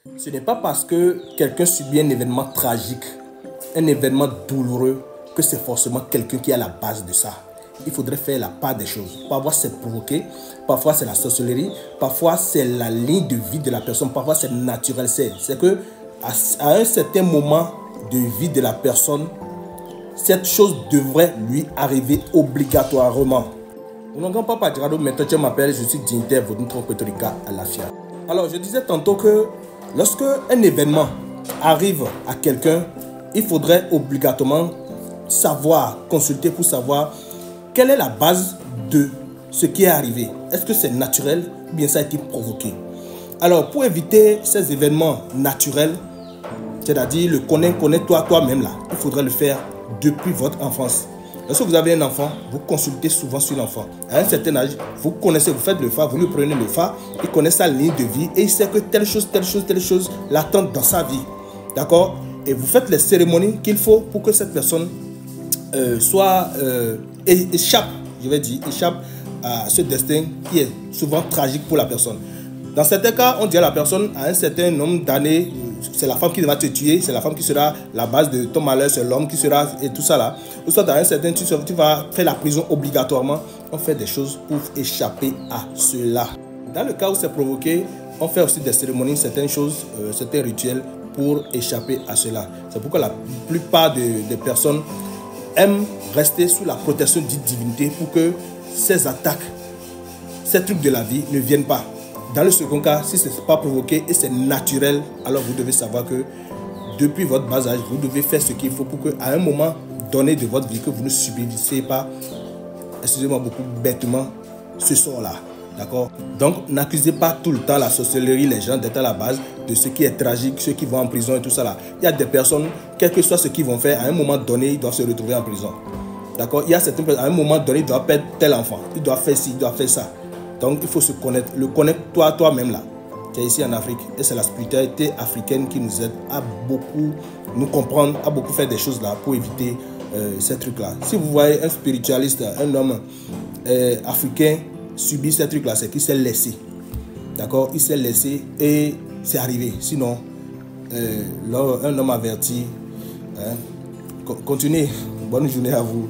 Ce n'est pas parce que quelqu'un subit un événement tragique, un événement douloureux, que c'est forcément quelqu'un qui est à la base de ça. Il faudrait faire la part des choses. Parfois c'est provoqué, parfois c'est la sorcellerie, parfois c'est la ligne de vie de la personne, parfois c'est naturel. C'est que à un certain moment de vie de la personne, cette chose devrait lui arriver obligatoirement. Mon papa Dirado, maintenant tu m'appelles, je suis dignitaire Vodun Petrika à la FIA. Alors je disais tantôt que lorsque un événement arrive à quelqu'un, il faudrait obligatoirement savoir, consulter pour savoir quelle est la base de ce qui est arrivé. Est-ce que c'est naturel ou bien ça a été provoqué? Alors pour éviter ces événements naturels, c'est-à-dire le connais-toi toi-même là, il faudrait le faire depuis votre enfance. Lorsque vous avez un enfant, vous consultez souvent sur l'enfant. À un certain âge, vous connaissez, vous faites le phare, vous lui prenez le phare, il connaît sa ligne de vie et il sait que telle chose l'attend dans sa vie. D'accord? Et vous faites les cérémonies qu'il faut pour que cette personne échappe à ce destin qui est souvent tragique pour la personne. Dans certains cas, on dit à la personne, à un certain nombre d'années, c'est la femme qui va te tuer, c'est la femme qui sera la base de ton malheur, c'est l'homme qui sera, et tout ça là. Ou soit dans un certain tu vas faire la prison obligatoirement. On fait des choses pour échapper à cela. Dans le cas où c'est provoqué, on fait aussi des cérémonies, certaines choses, certains rituels pour échapper à cela. C'est pourquoi la plupart des personnes aiment rester sous la protection d'une divinité pour que ces attaques, ces trucs de la vie ne viennent pas. Dans le second cas, si ce n'est pas provoqué et c'est naturel, alors vous devez savoir que depuis votre bas âge, vous devez faire ce qu'il faut pour qu'à un moment donné de votre vie, que vous ne subissez pas, excusez-moi beaucoup, bêtement, ce sort-là. D'accord? Donc, n'accusez pas tout le temps la sorcellerie, les gens d'être à la base de ce qui est tragique, ceux qui vont en prison et tout ça là. Il y a des personnes, quel que soit ce qu'ils vont faire, à un moment donné, ils doivent se retrouver en prison. D'accord? Il y a certaines personnes, à un moment donné, ils doivent perdre tel enfant, ils doivent faire ci, ils doivent faire ça. Donc, il faut se connaître, le connaître toi-même là. Tu es ici en Afrique et c'est la spiritualité africaine qui nous aide à beaucoup nous comprendre, à beaucoup faire des choses là pour éviter ces trucs-là. Si vous voyez un spiritualiste, un homme africain subir ces trucs-là, c'est qu'il s'est laissé. D'accord? Il s'est laissé et c'est arrivé. Sinon, un homme averti. Continuez. Bonne journée à vous.